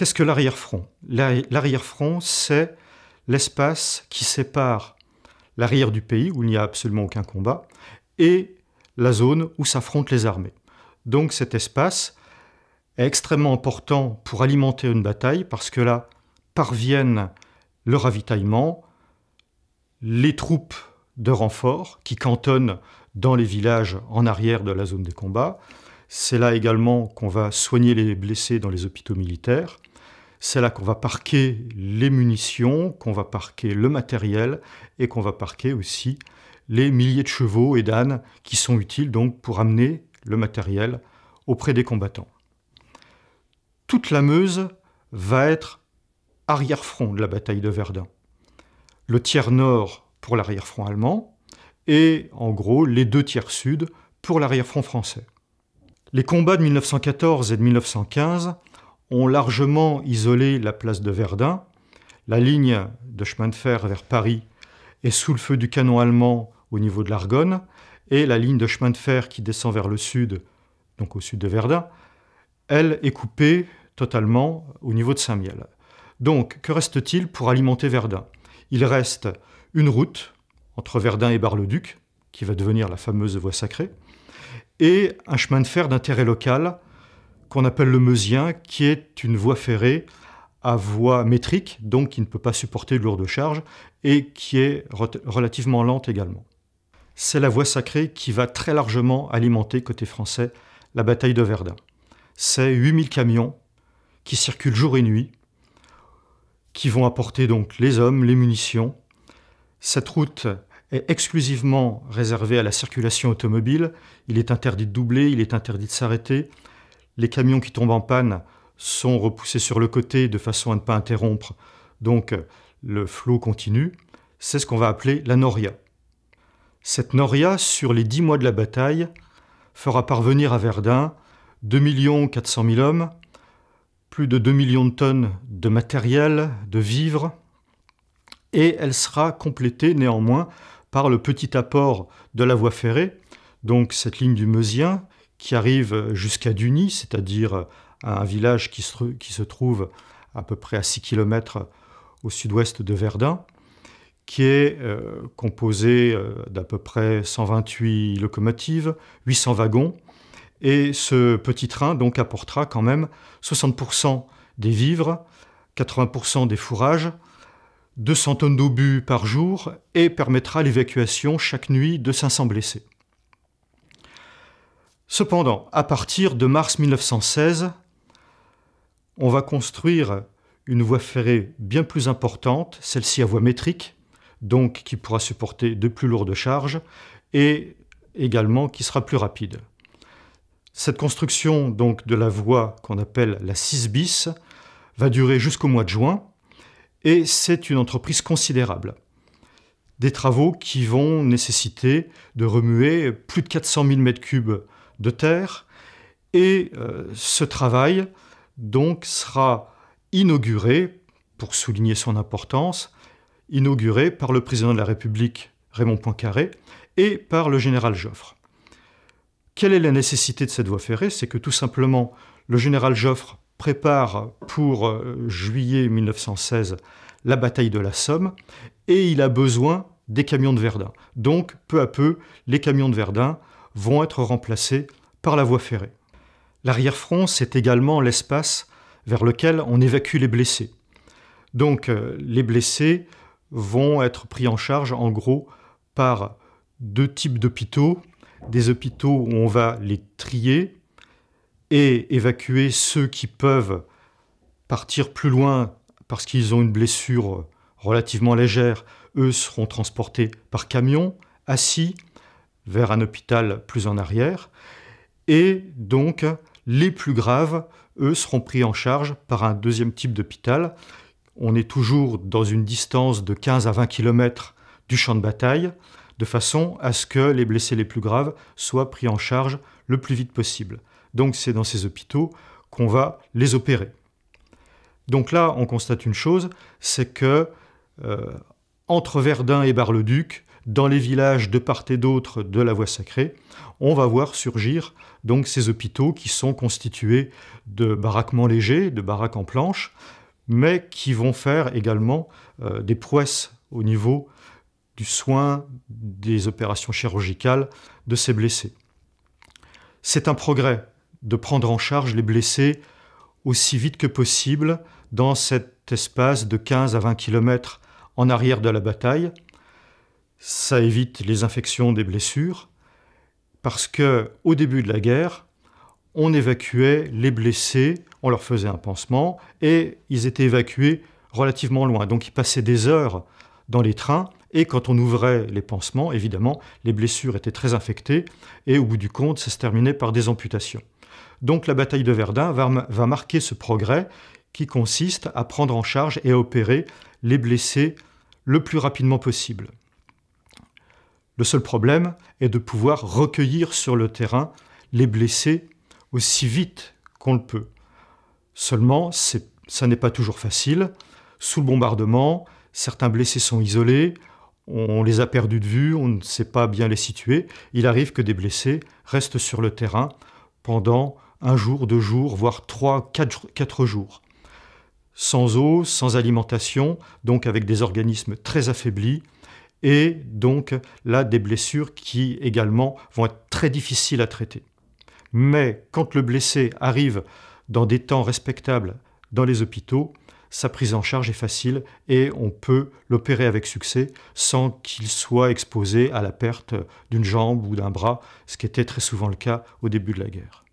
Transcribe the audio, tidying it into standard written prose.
Qu'est-ce que l'arrière-front? L'arrière-front, c'est l'espace qui sépare l'arrière du pays, où il n'y a absolument aucun combat, et la zone où s'affrontent les armées. Donc cet espace est extrêmement important pour alimenter une bataille, parce que là parviennent le ravitaillement, les troupes de renfort qui cantonnent dans les villages en arrière de la zone des combats. C'est là également qu'on va soigner les blessés dans les hôpitaux militaires. C'est là qu'on va parquer les munitions, qu'on va parquer le matériel et qu'on va parquer aussi les milliers de chevaux et d'ânes qui sont utiles donc pour amener le matériel auprès des combattants. Toute la Meuse va être arrière-front de la bataille de Verdun. Le tiers nord pour l'arrière-front allemand et en gros les 2 tiers sud pour l'arrière-front français. Les combats de 1914 et de 1915 ont largement isolé la place de Verdun. La ligne de chemin de fer vers Paris est sous le feu du canon allemand au niveau de l'Argonne, et la ligne de chemin de fer qui descend vers le sud, donc au sud de Verdun, elle est coupée totalement au niveau de Saint-Mihiel. Donc, que reste-t-il pour alimenter Verdun? Il reste une route entre Verdun et Bar-le-Duc, qui va devenir la fameuse voie sacrée, et un chemin de fer d'intérêt local qu'on appelle le Meusien, qui est une voie ferrée à voie métrique, donc qui ne peut pas supporter de lourdes charges, et qui est relativement lente également. C'est la voie sacrée qui va très largement alimenter, côté français, la bataille de Verdun. C'est 8000 camions qui circulent jour et nuit, qui vont apporter donc les hommes, les munitions. Cette route est exclusivement réservée à la circulation automobile. Il est interdit de doubler, il est interdit de s'arrêter. Les camions qui tombent en panne sont repoussés sur le côté de façon à ne pas interrompre. Donc le flot continue. C'est ce qu'on va appeler la noria. Cette noria, sur les 10 mois de la bataille, fera parvenir à Verdun 2 400 000 hommes, plus de 2 millions de tonnes de matériel, de vivres, et elle sera complétée néanmoins par le petit apport de la voie ferrée, donc cette ligne du Meusien qui arrive jusqu'à Duny, c'est-à-dire à un village qui se trouve à peu près à 6 km au sud-ouest de Verdun, qui est composé d'à peu près 128 locomotives, 800 wagons, et ce petit train donc apportera quand même 60% des vivres, 80% des fourrages, 200 tonnes d'obus par jour et permettra l'évacuation chaque nuit de 500 blessés. Cependant, à partir de mars 1916, on va construire une voie ferrée bien plus importante, celle-ci à voie métrique, donc qui pourra supporter de plus lourdes charges et également qui sera plus rapide. Cette construction donc de la voie qu'on appelle la 6 bis va durer jusqu'au mois de juin et c'est une entreprise considérable. Des travaux qui vont nécessiter de remuer plus de 400 000 m3 de terre et ce travail donc sera inauguré, pour souligner son importance, inauguré par le président de la République Raymond Poincaré et par le général Joffre. Quelle est la nécessité de cette voie ferrée? C'est que tout simplement le général Joffre prépare pour juillet 1916 la bataille de la Somme et il a besoin des camions de Verdun. Donc peu à peu, les camions de Verdun vont être remplacés par la voie ferrée. L'arrière-front, c'est également l'espace vers lequel on évacue les blessés. Donc les blessés vont être pris en charge en gros par 2 types d'hôpitaux. Des hôpitaux où on va les trier et évacuer ceux qui peuvent partir plus loin parce qu'ils ont une blessure relativement légère. Eux seront transportés par camion, assis, vers un hôpital plus en arrière. Et donc, les plus graves, eux, seront pris en charge par un deuxième type d'hôpital. On est toujours dans une distance de 15 à 20 km du champ de bataille, de façon à ce que les blessés les plus graves soient pris en charge le plus vite possible. Donc c'est dans ces hôpitaux qu'on va les opérer. Donc là, on constate une chose, c'est que entre Verdun et Bar-le-Duc, dans les villages de part et d'autre de la voie sacrée, on va voir surgir donc ces hôpitaux qui sont constitués de baraquements légers, de baraques en planches, mais qui vont faire également des prouesses au niveau du soin, des opérations chirurgicales de ces blessés. C'est un progrès de prendre en charge les blessés aussi vite que possible dans cet espace de 15 à 20 km en arrière de la bataille. Ça évite les infections des blessures, parce qu'au début de la guerre, on évacuait les blessés, on leur faisait un pansement, et ils étaient évacués relativement loin. Donc ils passaient des heures dans les trains, et quand on ouvrait les pansements, évidemment, les blessures étaient très infectées, et au bout du compte, ça se terminait par des amputations. Donc la bataille de Verdun va marquer ce progrès qui consiste à prendre en charge et à opérer les blessés le plus rapidement possible. Le seul problème est de pouvoir recueillir sur le terrain les blessés aussi vite qu'on le peut. Seulement, ça n'est pas toujours facile. Sous le bombardement, certains blessés sont isolés, on les a perdus de vue, on ne sait pas bien les situer. Il arrive que des blessés restent sur le terrain pendant 1 jour, 2 jours, voire 3, 4 jours. Sans eau, sans alimentation, donc avec des organismes très affaiblis, et donc là des blessures qui également vont être très difficiles à traiter. Mais quand le blessé arrive dans des temps respectables dans les hôpitaux, sa prise en charge est facile et on peut l'opérer avec succès sans qu'il soit exposé à la perte d'une jambe ou d'un bras, ce qui était très souvent le cas au début de la guerre.